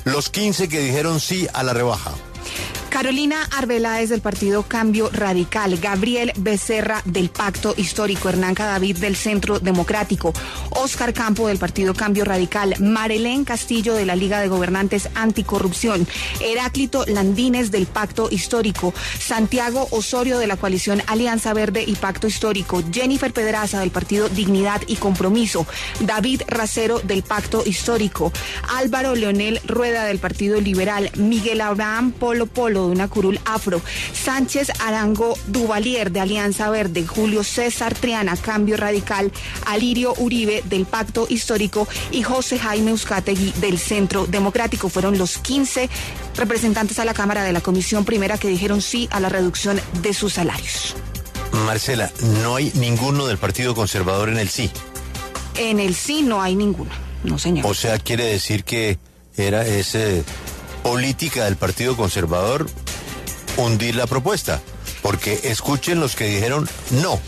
Los 15 que dijeron sí a la rebaja. Carolina Arbeláez del partido Cambio Radical, Gabriel Becerra del Pacto Histórico, Hernán Cadavid del Centro Democrático, Óscar Campo del partido Cambio Radical, Marilén Castillo de la Liga de Gobernantes Anticorrupción, Heráclito Landines del Pacto Histórico, Santiago Osorio de la coalición Alianza Verde y Pacto Histórico, Jennifer Pedraza del partido Dignidad y Compromiso, David Racero del Pacto Histórico, Álvaro Leonel Rueda del Partido Liberal, Miguel Abraham Polo de una curul afro, Sánchez Arango Duvalier de Alianza Verde, Julio César Triana, Cambio Radical, Alirio Uribe del Pacto Histórico y José Jaime Uzcategui del Centro Democrático. Fueron los 15 representantes a la Cámara de la Comisión Primera que dijeron sí a la reducción de sus salarios. Marcela, no hay ninguno del Partido Conservador en el sí. En el sí no hay ninguno, no señor. O sea, quiere decir que es política del Partido Conservador hundir la propuesta, porque escuchen los que dijeron no.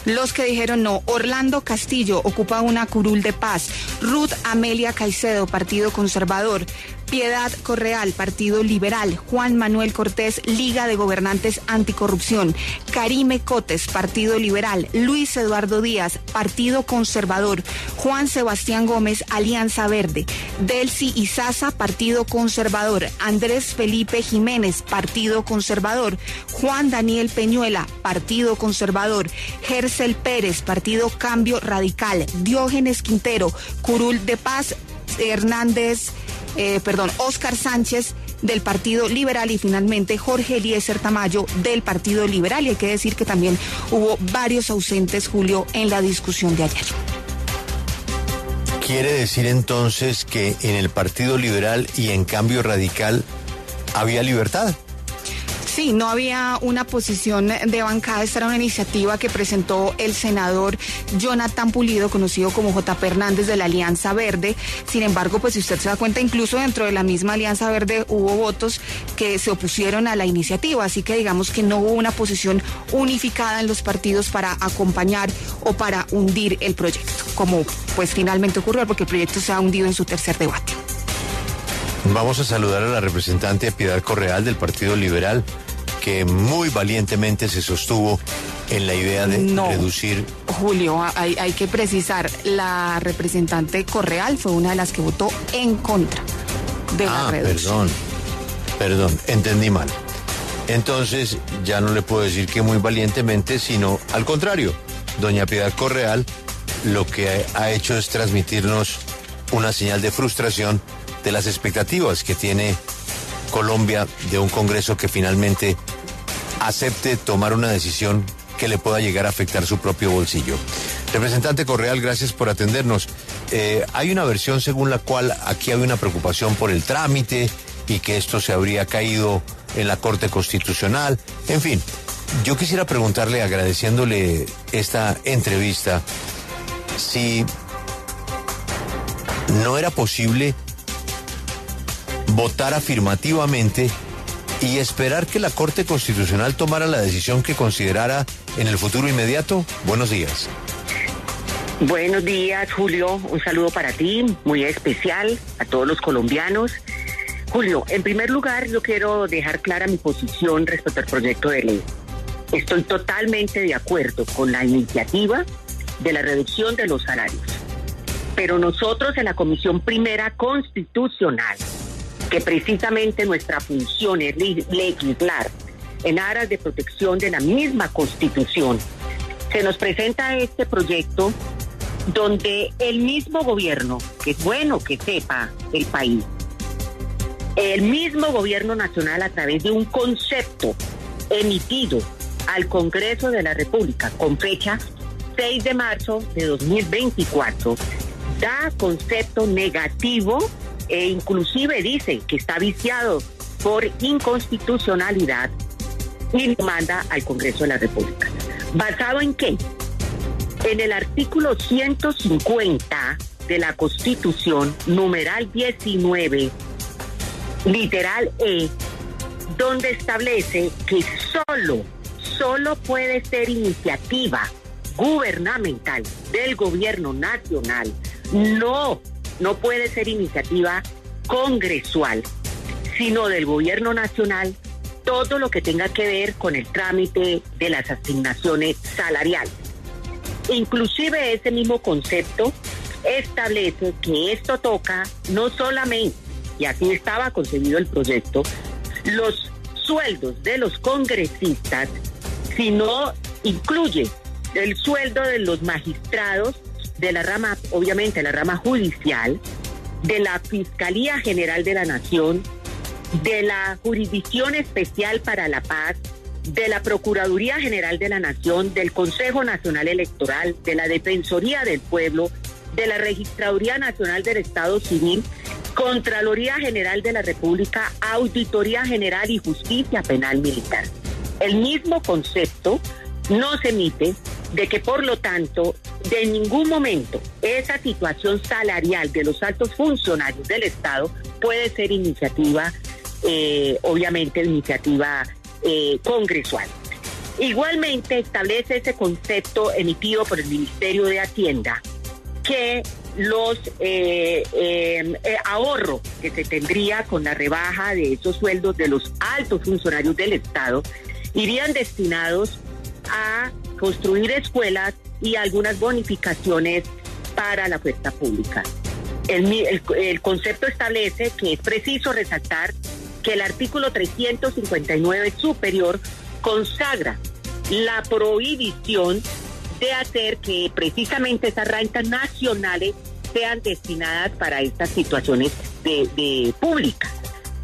Los que dijeron no: Orlando Castillo ocupa una curul de paz, Ruth Amelia Caicedo, Partido Conservador, Piedad Correal, Partido Liberal, Juan Manuel Cortés, Liga de Gobernantes Anticorrupción, Karime Cotes, Partido Liberal, Luis Eduardo Díaz, Partido Conservador, Juan Sebastián Gómez, Alianza Verde, Delcy Izaza, Partido Conservador, Andrés Felipe Jiménez, Partido Conservador, Juan Daniel Peñuela, Partido Conservador, Gercel Pérez, Partido Cambio Radical, Diógenes Quintero, curul de paz, Óscar Sánchez del Partido Liberal y finalmente Jorge Eliezer Tamayo del Partido Liberal. Y hay que decir que también hubo varios ausentes, Julio, en la discusión de ayer. ¿Quiere decir entonces que en el Partido Liberal y en Cambio Radical había libertad? Sí, no había una posición de bancada. Esta era una iniciativa que presentó el senador Jonathan Pulido, conocido como JP Hernández de la Alianza Verde. Sin embargo, pues si usted se da cuenta, incluso dentro de la misma Alianza Verde hubo votos que se opusieron a la iniciativa. Así que digamos que no hubo una posición unificada en los partidos para acompañar o para hundir el proyecto, como pues finalmente ocurrió, porque el proyecto se ha hundido en su tercer debate. Vamos a saludar a la representante Piedad Correal del Partido Liberal, que muy valientemente se sostuvo en la idea de reducir. Julio, hay que precisar, la representante Correal fue una de las que votó en contra de la reducción. Perdón, entendí mal. Entonces ya no le puedo decir que muy valientemente, sino al contrario. Doña Piedad Correal lo que ha hecho es transmitirnos una señal de frustración de las expectativas que tiene Colombia de un Congreso que finalmente acepte tomar una decisión que le pueda llegar a afectar su propio bolsillo. Representante Correal, gracias por atendernos. Hay una versión según la cual aquí hay una preocupación por el trámite y que esto se habría caído en la Corte Constitucional. En fin, yo quisiera preguntarle, agradeciéndole esta entrevista, si no era posible votar afirmativamente y esperar que la Corte Constitucional tomara la decisión que considerara en el futuro inmediato. Buenos días. Buenos días, Julio. Un saludo para ti, muy especial, a todos los colombianos. Julio, en primer lugar, yo quiero dejar clara mi posición respecto al proyecto de ley. Estoy totalmente de acuerdo con la iniciativa de la reducción de los salarios. Pero nosotros en la Comisión Primera Constitucional, que precisamente nuestra función es legislar en aras de protección de la misma Constitución, se nos presenta este proyecto donde el mismo gobierno, que es bueno que sepa el país, el mismo gobierno nacional, a través de un concepto emitido al Congreso de la República con fecha 6 de marzo de 2024, da concepto negativo e inclusive dice que está viciado por inconstitucionalidad y lo manda al Congreso de la República. ¿Basado en qué? En el artículo 150 de la Constitución, numeral 19, literal E, donde establece que solo puede ser iniciativa gubernamental del gobierno nacional, no puede ser iniciativa congresual, sino del gobierno nacional, todo lo que tenga que ver con el trámite de las asignaciones salariales. Inclusive ese mismo concepto establece que esto toca no solamente, y así estaba concebido el proyecto, los sueldos de los congresistas, sino incluye el sueldo de los magistrados de la rama, obviamente la rama judicial, de la Fiscalía General de la Nación, de la Jurisdicción Especial para la Paz, de la Procuraduría General de la Nación, del Consejo Nacional Electoral, de la Defensoría del Pueblo, de la Registraduría Nacional del Estado Civil, Contraloría General de la República, Auditoría General y Justicia Penal Militar. El mismo concepto nos emite de que, por lo tanto, de ningún momento esa situación salarial de los altos funcionarios del Estado puede ser iniciativa, obviamente, iniciativa congresual. Igualmente establece ese concepto emitido por el Ministerio de Hacienda que los ahorros que se tendría con la rebaja de esos sueldos de los altos funcionarios del Estado irían destinados a construir escuelas y algunas bonificaciones para la oferta pública. El concepto establece que es preciso resaltar que el artículo 359 superior consagra la prohibición de hacer que precisamente esas rentas nacionales sean destinadas para estas situaciones de públicas.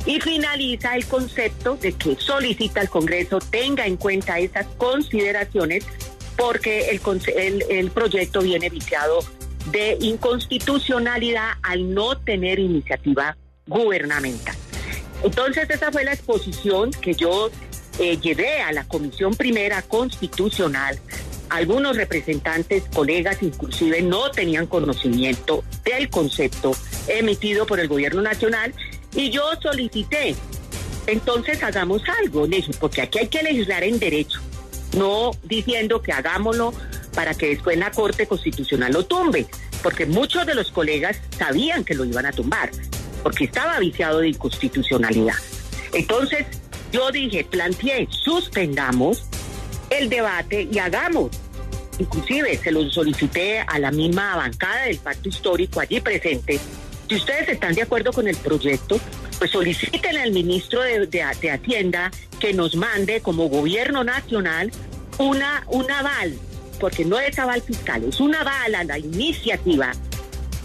Y finaliza el concepto de que solicita al Congreso tenga en cuenta esas consideraciones porque el proyecto viene viciado de inconstitucionalidad al no tener iniciativa gubernamental. Entonces esa fue la exposición que yo llevé a la Comisión Primera Constitucional. Algunos representantes, colegas inclusive, no tenían conocimiento del concepto emitido por el Gobierno Nacional y yo solicité, entonces hagamos algo, porque aquí hay que legislar en derecho, no diciendo que hagámoslo para que después la Corte Constitucional lo tumbe, porque muchos de los colegas sabían que lo iban a tumbar, porque estaba viciado de inconstitucionalidad. Entonces yo dije, planteé, suspendamos el debate y hagamos. Inclusive se lo solicité a la misma bancada del Pacto Histórico allí presente. Si ustedes están de acuerdo con el proyecto, pues soliciten al ministro de Hacienda que nos mande como gobierno nacional un aval, porque no es aval fiscal, es un aval a la iniciativa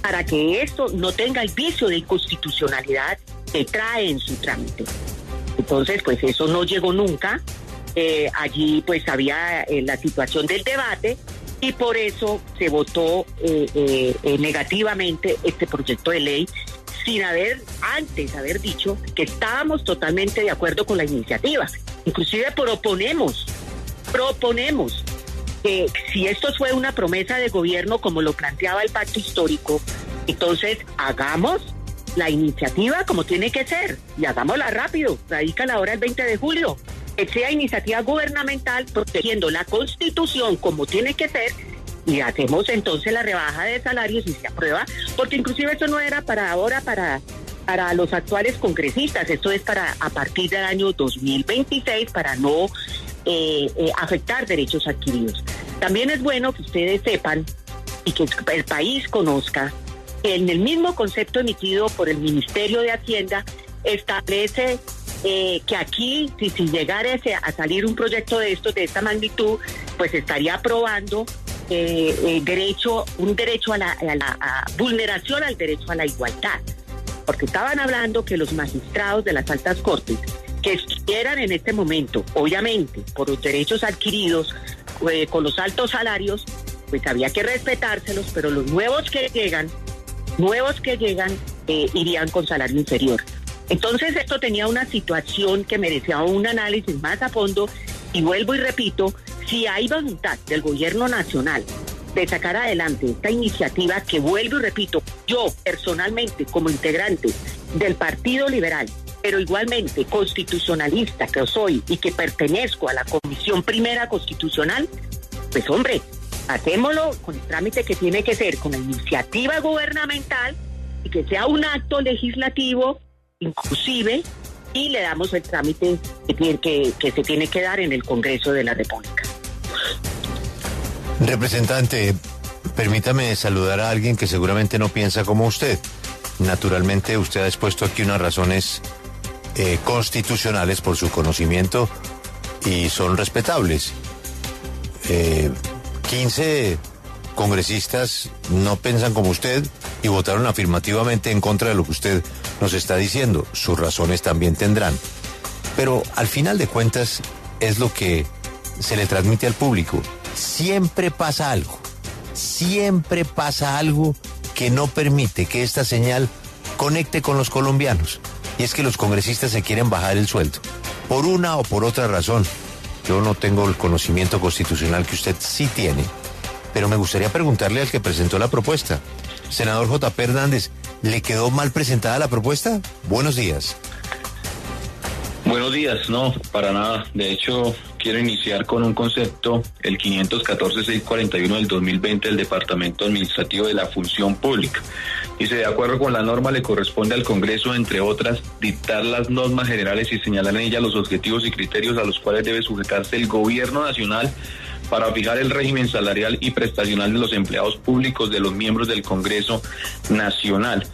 para que esto no tenga el vicio de inconstitucionalidad que trae en su trámite. Entonces, pues eso no llegó nunca. Allí pues había la situación del debate y por eso se votó negativamente este proyecto de ley sin antes haber dicho que estábamos totalmente de acuerdo con la iniciativa. Inclusive proponemos que si esto fue una promesa de gobierno como lo planteaba el Pacto Histórico, entonces hagamos la iniciativa como tiene que ser y hagámosla rápido, radícala ahora el 20 de julio. Que sea iniciativa gubernamental protegiendo la Constitución como tiene que ser y hacemos entonces la rebaja de salarios y se aprueba, porque inclusive eso no era para ahora, para los actuales congresistas, esto es para a partir del año 2026 para no afectar derechos adquiridos. También es bueno que ustedes sepan y que el país conozca que en el mismo concepto emitido por el Ministerio de Hacienda establece que aquí, si llegara a salir un proyecto de esta magnitud, pues estaría aprobando un derecho a la vulneración al derecho a la igualdad, porque estaban hablando que los magistrados de las altas cortes que estuvieran en este momento, obviamente, por los derechos adquiridos, con los altos salarios, pues había que respetárselos, pero los nuevos que llegan, irían con salario inferior. Entonces esto tenía una situación que merecía un análisis más a fondo y vuelvo y repito, si hay voluntad del gobierno nacional de sacar adelante esta iniciativa que vuelvo y repito, yo personalmente como integrante del Partido Liberal, pero igualmente constitucionalista que soy y que pertenezco a la Comisión Primera Constitucional, pues hombre, hacémoslo con el trámite que tiene que ser, con la iniciativa gubernamental y que sea un acto legislativo, inclusive, y le damos el trámite que se tiene que dar en el Congreso de la República. Representante, permítame saludar a alguien que seguramente no piensa como usted. Naturalmente, usted ha expuesto aquí unas razones constitucionales por su conocimiento y son respetables. 15 congresistas no piensan como usted y votaron afirmativamente en contra de lo que usted nos está diciendo. Sus razones también tendrán. Pero al final de cuentas es lo que se le transmite al público. Siempre pasa algo que no permite que esta señal conecte con los colombianos. Y es que los congresistas se quieren bajar el sueldo, por una o por otra razón. Yo no tengo el conocimiento constitucional que usted sí tiene, pero me gustaría preguntarle al que presentó la propuesta. Senador J.P. Hernández, ¿le quedó mal presentada la propuesta? Buenos días. Buenos días, no, para nada. De hecho, quiero iniciar con un concepto, el 514-641 del 2020 del Departamento Administrativo de la Función Pública. Dice, de acuerdo con la norma, le corresponde al Congreso, entre otras, dictar las normas generales y señalar en ellas los objetivos y criterios a los cuales debe sujetarse el Gobierno Nacional para fijar el régimen salarial y prestacional de los empleados públicos de los miembros del Congreso Nacional.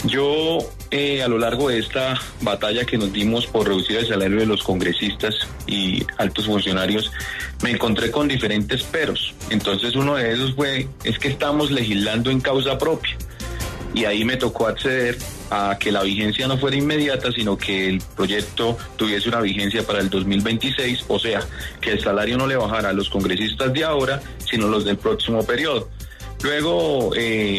Yo, a lo largo de esta batalla que nos dimos por reducir el salario de los congresistas y altos funcionarios, me encontré con diferentes peros. Entonces uno de esos es que estamos legislando en causa propia. Y ahí me tocó acceder a que la vigencia no fuera inmediata, sino que el proyecto tuviese una vigencia para el 2026, o sea, que el salario no le bajara a los congresistas de ahora, sino los del próximo periodo. Luego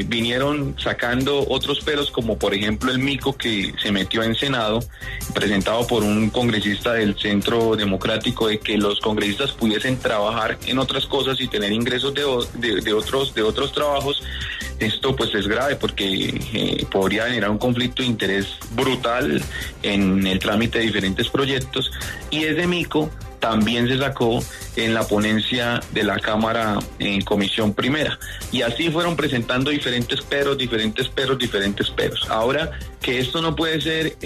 vinieron sacando otros peros, como por ejemplo el mico que se metió en Senado, presentado por un congresista del Centro Democrático, de que los congresistas pudiesen trabajar en otras cosas y tener ingresos de otros trabajos. Esto pues es grave porque podría generar un conflicto de interés brutal en el trámite de diferentes proyectos, y ese mico también se sacó en la ponencia de la Cámara en comisión primera. Y así fueron presentando diferentes peros. Ahora, que esto no puede ser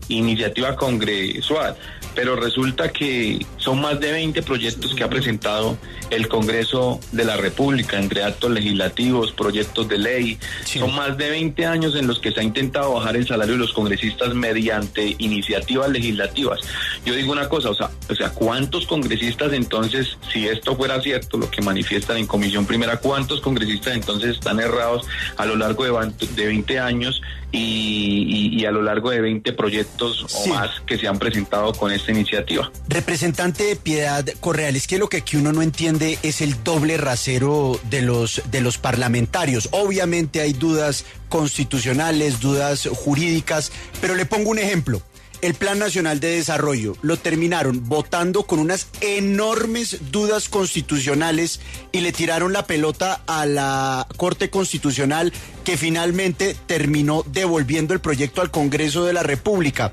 iniciativa congresual, pero resulta que son más de 20 proyectos que ha presentado el Congreso de la República, entre actos legislativos, proyectos de ley. Sí. Son más de 20 años en los que se ha intentado bajar el salario de los congresistas mediante iniciativas legislativas. Yo digo una cosa, o sea, ¿cuántos congresistas entonces, si esto fuera cierto, lo que manifiestan en comisión primera, cuántos congresistas entonces están errados a lo largo de 20 años y a lo largo de 20 proyectos o más que se han presentado con esta iniciativa? Representante Piedad Correal, es que lo que aquí uno no entiende es el doble rasero de los parlamentarios. Obviamente hay dudas constitucionales, dudas jurídicas, pero le pongo un ejemplo. El Plan Nacional de Desarrollo lo terminaron votando con unas enormes dudas constitucionales y le tiraron la pelota a la Corte Constitucional, que finalmente terminó devolviendo el proyecto al Congreso de la República.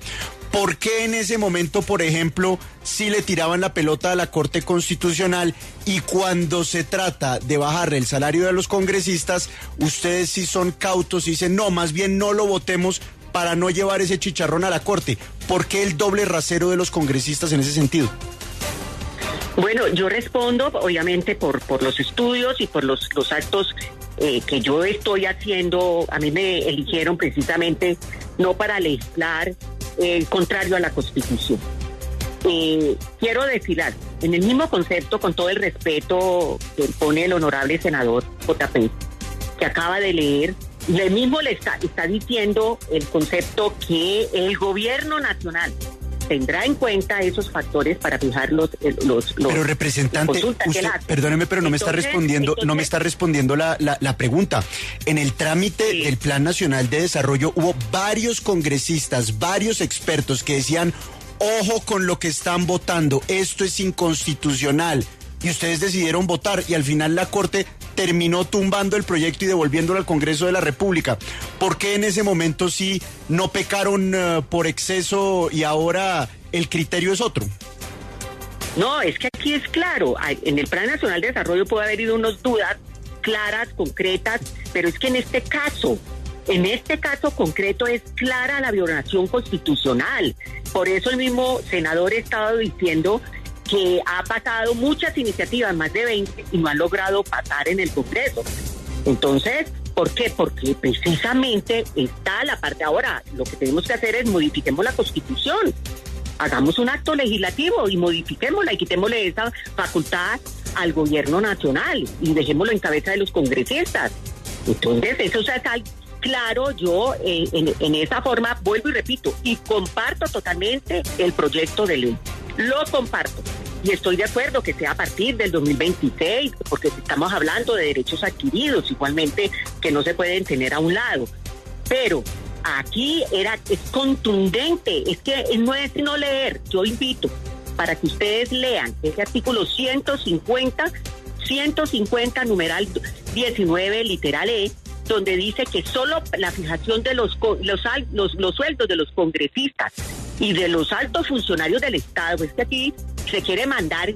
¿Por qué en ese momento, por ejemplo, sí le tiraban la pelota a la Corte Constitucional, y cuando se trata de bajarle el salario de los congresistas, ustedes sí son cautos y dicen, no, más bien no lo votemos para no llevar ese chicharrón a la Corte? ¿Por qué el doble rasero de los congresistas en ese sentido? Bueno, yo respondo obviamente por los estudios y por los actos que yo estoy haciendo. A mí me eligieron precisamente no para legislar contrario a la Constitución. Quiero decir algo, en el mismo concepto, con todo el respeto que pone el honorable senador J.P., que acaba de leer, le mismo le está diciendo el concepto que el gobierno nacional tendrá en cuenta esos factores para fijar los pero representante, usted, perdóneme, pero no me está respondiendo la pregunta. En el trámite del Plan Nacional de Desarrollo hubo varios congresistas, varios expertos que decían, ojo con lo que están votando, esto es inconstitucional, y ustedes decidieron votar, y al final la Corte terminó tumbando el proyecto y devolviéndolo al Congreso de la República. ¿Por qué en ese momento sí no pecaron por exceso y ahora el criterio es otro? No, es que aquí es claro, en el Plan Nacional de Desarrollo puede haber ido unas dudas claras, concretas, pero es que en este caso En este caso concreto es clara la violación constitucional. Por eso el mismo senador ha estado diciendo que ha pasado muchas iniciativas, más de 20, y no han logrado pasar en el Congreso. Entonces, ¿por qué? Porque precisamente está la parte. Ahora, lo que tenemos que hacer es modifiquemos la Constitución. Hagamos un acto legislativo y modifiquémosla y quitémosle esa facultad al gobierno nacional y dejémoslo en cabeza de los congresistas. Entonces, eso está claro. Yo en esa forma vuelvo y repito, y comparto totalmente el proyecto de ley. Lo comparto. Y estoy de acuerdo que sea a partir del 2026, porque estamos hablando de derechos adquiridos, igualmente que no se pueden tener a un lado. Pero aquí es contundente, es que no es sino leer. Yo invito para que ustedes lean ese artículo 150, numeral 19, literal E, donde dice que solo la fijación de los sueldos de los congresistas y de los altos funcionarios del Estado, es que aquí se quiere mandar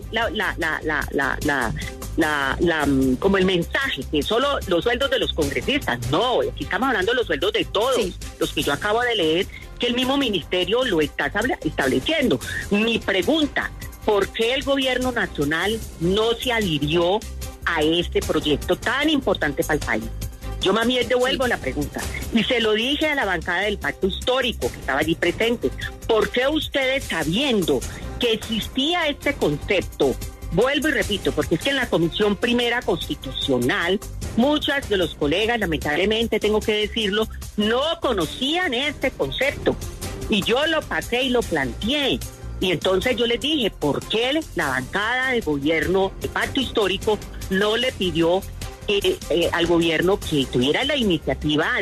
como el mensaje que solo los sueldos de los congresistas. No, aquí estamos hablando de los sueldos de todos, sí, los que yo acabo de leer, que el mismo ministerio lo está estableciendo. Mi pregunta, ¿por qué el gobierno nacional no se adhirió a este proyecto tan importante para el país? Yo más bien devuelvo la pregunta, y se lo dije a la bancada del Pacto Histórico, que estaba allí presente. ¿Por qué ustedes, sabiendo que existía este concepto, vuelvo y repito, porque es que en la Comisión Primera Constitucional, muchas de los colegas, lamentablemente tengo que decirlo, no conocían este concepto, y yo lo pasé y lo planteé, y entonces yo les dije, ¿por qué la bancada del gobierno del Pacto Histórico no le pidió al gobierno que tuviera la iniciativa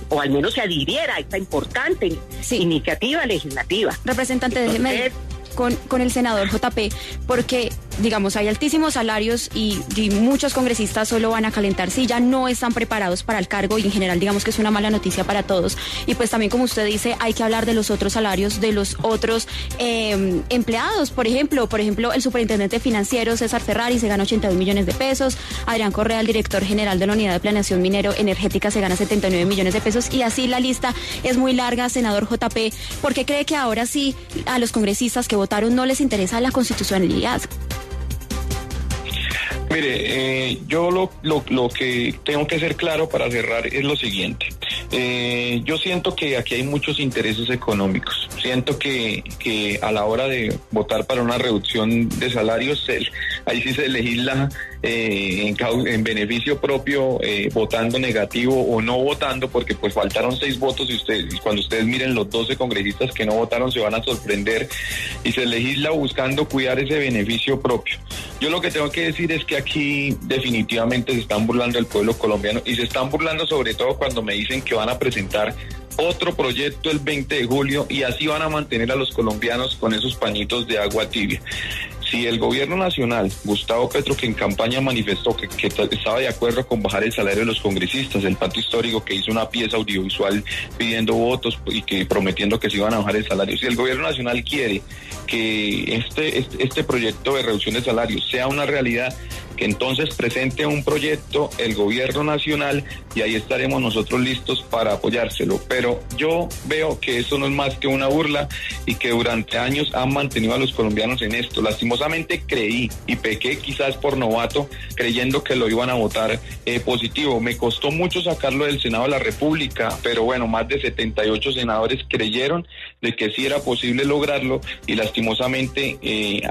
o al menos se adhiriera a esta importante iniciativa legislativa? Representante, déjeme con el senador JP, porque, digamos, hay altísimos salarios y muchos congresistas solo van a calentar silla, no están preparados para el cargo, y en general digamos que es una mala noticia para todos. Y pues también, como usted dice, hay que hablar de los otros salarios, de los otros empleados. Por ejemplo, el superintendente financiero César Ferrari se gana 82 millones de pesos, Adrián Correa, el director general de la Unidad de Planeación Minero Energética, se gana 79 millones de pesos, y así la lista es muy larga. Senador JP, ¿por qué cree que ahora sí a los congresistas que votaron no les interesa la constitucionalidad? Mire, yo lo que tengo que ser claro para cerrar es lo siguiente. Yo siento que aquí hay muchos intereses económicos. Siento que a la hora de votar para una reducción de salarios, ahí sí se legisla en beneficio propio, votando negativo o no votando, porque pues faltaron 6 votos, y cuando ustedes miren los 12 congresistas que no votaron se van a sorprender, y se legisla buscando cuidar ese beneficio propio. Yo lo que tengo que decir es que aquí definitivamente se están burlando del pueblo colombiano, y se están burlando sobre todo cuando me dicen que van a presentar otro proyecto el 20 de julio y así van a mantener a los colombianos con esos pañitos de agua tibia. Si el gobierno nacional, Gustavo Petro, que en campaña manifestó que estaba de acuerdo con bajar el salario de los congresistas, el Pacto Histórico que hizo una pieza audiovisual pidiendo votos y que prometiendo que se iban a bajar el salario, si el gobierno nacional quiere que este proyecto de reducción de salarios sea una realidad, que entonces presente un proyecto el gobierno nacional y ahí estaremos nosotros listos para apoyárselo. Pero yo veo que eso no es más que una burla y que durante años han mantenido a los colombianos en esto. Lastimosamente creí y pequé quizás por novato creyendo que lo iban a votar positivo. Me costó mucho sacarlo del Senado de la República, pero bueno, más de 78 senadores creyeron de que sí era posible lograrlo y lastimosamente,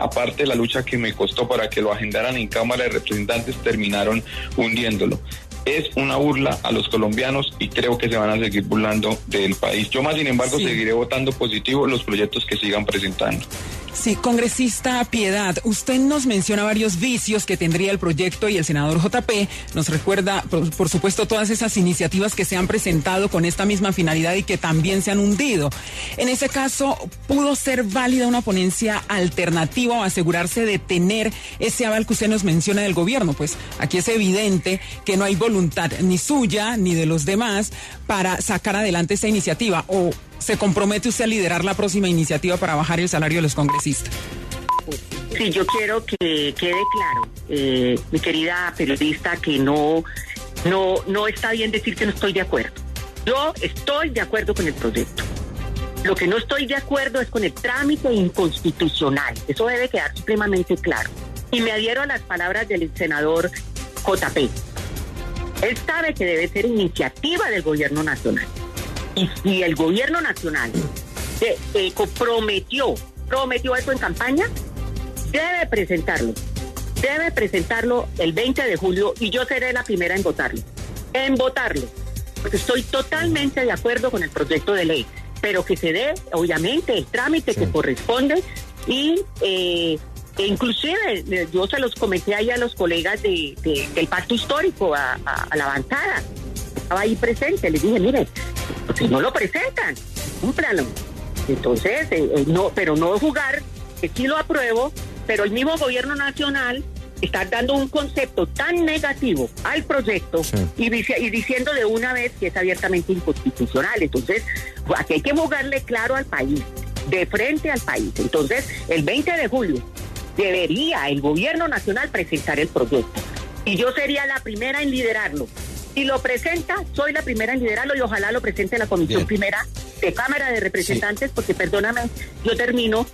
aparte de la lucha que me costó para que lo agendaran en Cámara de Representantes, terminaron hundiéndolo. Es una burla a los colombianos y creo que se van a seguir burlando del país. Yo más, sin embargo, seguiré votando positivo los proyectos que sigan presentando. Sí, congresista Piedad, usted nos menciona varios vicios que tendría el proyecto y el senador JP nos recuerda, por supuesto, todas esas iniciativas que se han presentado con esta misma finalidad y que también se han hundido. En ese caso, ¿pudo ser válida una ponencia alternativa o asegurarse de tener ese aval que usted nos menciona del gobierno? Pues aquí es evidente que no hay voluntad ni suya ni de los demás para sacar adelante esta iniciativa. ¿O se compromete usted a liderar la próxima iniciativa para bajar el salario de los congresistas? Sí, yo quiero que quede claro, mi querida periodista, que no está bien decir que no estoy de acuerdo. Yo estoy de acuerdo con el proyecto. Lo que no estoy de acuerdo es con el trámite inconstitucional. Eso debe quedar supremamente claro. Y me adhiero a las palabras del senador JP. Él sabe que debe ser iniciativa del gobierno nacional. Y si el gobierno nacional prometió eso en campaña, debe presentarlo el 20 de julio y yo seré la primera en votarlo, porque estoy totalmente de acuerdo con el proyecto de ley, pero que se dé, obviamente, el trámite que corresponde y inclusive yo se los comenté ahí a los colegas del pacto histórico, a la bancada, estaba ahí presente, les dije, mire, si no lo presentan, cúmplanlo. Entonces, pero no jugar, que sí lo apruebo, pero el mismo gobierno nacional está dando un concepto tan negativo al proyecto y diciendo de una vez que es abiertamente inconstitucional. Entonces, aquí hay que jugarle claro al país, de frente al país. Entonces, el 20 de julio debería el gobierno nacional presentar el proyecto y yo sería la primera en liderarlo. Si lo presenta, soy la primera en liderarlo y ojalá lo presente la Comisión Primera de Cámara de Representantes, porque perdóname, yo termino,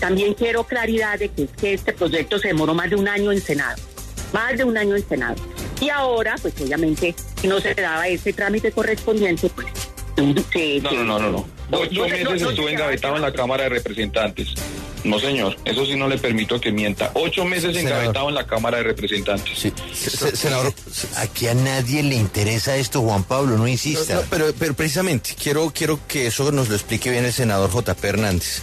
también quiero claridad de que este proyecto se demoró más de un año en Senado. Y ahora, pues obviamente, si no se daba ese trámite correspondiente, pues... No. 8 meses estuve engavetado en la Cámara de Representantes. No, señor, eso sí no le permito que mienta. 8 meses engavetado en la Cámara de Representantes. Sí. Senador, aquí a nadie le interesa esto, Juan Pablo, no insista. No, pero precisamente, quiero que eso nos lo explique bien el senador JP Hernández.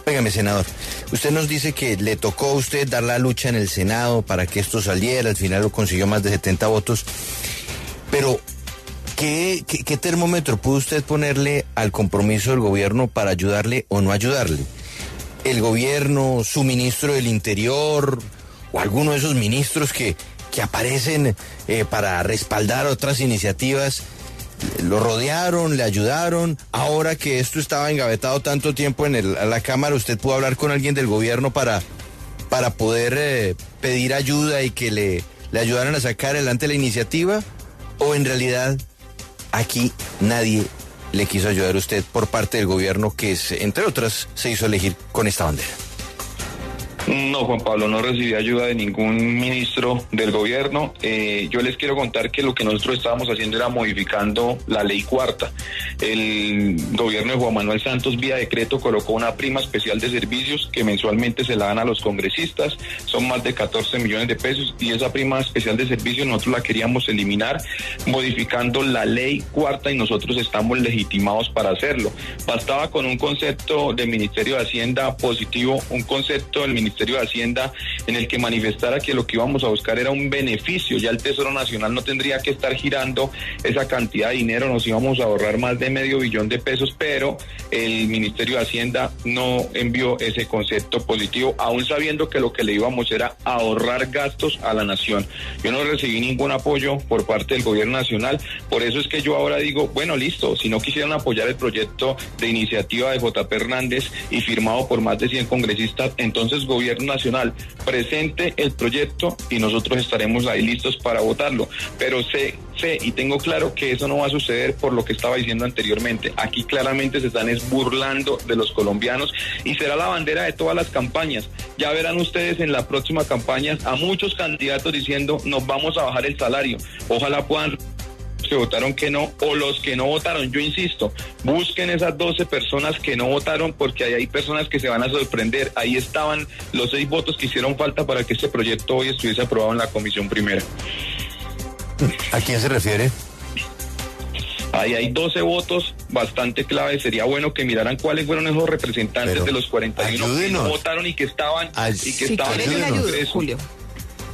Óigame, senador, usted nos dice que le tocó a usted dar la lucha en el Senado para que esto saliera, al final lo consiguió más de 70 votos, pero... ¿Qué termómetro pudo usted ponerle al compromiso del gobierno para ayudarle o no ayudarle? ¿El gobierno, su ministro del Interior o alguno de esos ministros que aparecen para respaldar otras iniciativas, lo rodearon, le ayudaron? Ahora que esto estaba engavetado tanto tiempo en la Cámara, ¿usted pudo hablar con alguien del gobierno para poder pedir ayuda y que le ayudaran a sacar adelante la iniciativa? ¿O en realidad... aquí nadie le quiso ayudar a usted por parte del gobierno que, entre otras, se hizo elegir con esta bandera? No, Juan Pablo, no recibí ayuda de ningún ministro del gobierno. Yo les quiero contar que lo que nosotros estábamos haciendo era modificando la ley cuarta. El gobierno de Juan Manuel Santos, vía decreto, colocó una prima especial de servicios que mensualmente se la dan a los congresistas. Son más de 14 millones de pesos y esa prima especial de servicios nosotros la queríamos eliminar modificando la ley cuarta y nosotros estamos legitimados para hacerlo. Bastaba con un concepto del Ministerio de Hacienda positivo, un concepto del Ministerio de Hacienda en el que manifestara que lo que íbamos a buscar era un beneficio. Ya el Tesoro Nacional no tendría que estar girando esa cantidad de dinero, nos íbamos a ahorrar más de $500 million de pesos, pero el Ministerio de Hacienda no envió ese concepto positivo, aún sabiendo que lo que le íbamos era ahorrar gastos a la nación. Yo no recibí ningún apoyo por parte del gobierno nacional, por eso es que yo ahora digo, bueno, listo, si no quisieran apoyar el proyecto de iniciativa de JP Hernández y firmado por más de 100 congresistas, entonces gobierno nacional presente el proyecto y nosotros estaremos ahí listos para votarlo, pero sé y tengo claro que eso no va a suceder por lo que estaba diciendo anteriormente. Aquí claramente se están burlando de los colombianos y será la bandera de todas las campañas. Ya verán ustedes en la próxima campaña a muchos candidatos diciendo nos vamos a bajar el salario. Ojalá puedan que votaron que no, o los que no votaron. Yo insisto, busquen esas 12 personas que no votaron, porque ahí hay personas que se van a sorprender. Ahí estaban los 6 votos que hicieron falta para que este proyecto hoy estuviese aprobado en la Comisión Primera. ¿A quién se refiere? Ahí hay 12 votos bastante claves. Sería bueno que miraran cuáles fueron esos representantes de los 41 que no votaron y que estaban en el Congreso. Julio.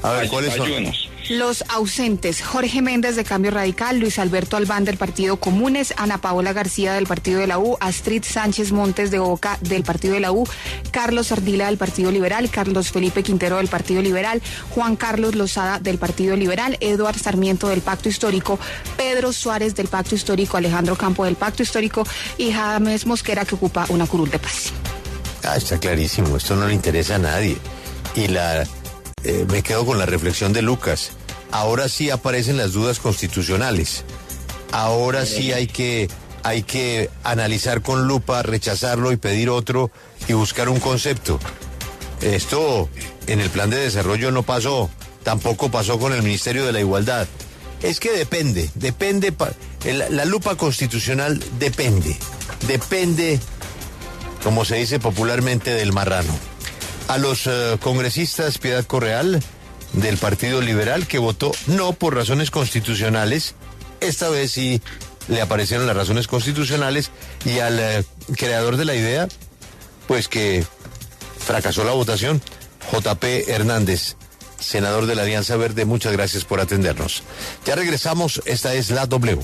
A ver, ¿cuáles son? Ayúdenos. Los ausentes: Jorge Méndez de Cambio Radical, Luis Alberto Albán del Partido Comunes, Ana Paola García del Partido de la U, Astrid Sánchez Montes de Oca del Partido de la U, Carlos Ardila del Partido Liberal, Carlos Felipe Quintero del Partido Liberal, Juan Carlos Lozada del Partido Liberal, Eduard Sarmiento del Pacto Histórico, Pedro Suárez del Pacto Histórico, Alejandro Campo del Pacto Histórico y James Mosquera, que ocupa una curul de paz. Está clarísimo, esto no le interesa a nadie. Y me quedo con la reflexión de Lucas. Ahora sí aparecen las dudas constitucionales. ahora sí hay que analizar con lupa, rechazarlo y pedir otro y buscar un concepto. Esto en el plan de desarrollo no pasó, tampoco pasó con el Ministerio de la Igualdad. Es que depende, la lupa constitucional depende, como se dice popularmente, del marrano. A los congresistas Piedad Correal, del Partido Liberal, que votó no por razones constitucionales, esta vez sí le aparecieron las razones constitucionales, y al creador de la idea, pues que fracasó la votación, JP Hernández, senador de la Alianza Verde. Muchas gracias por atendernos. Ya regresamos, esta es La W.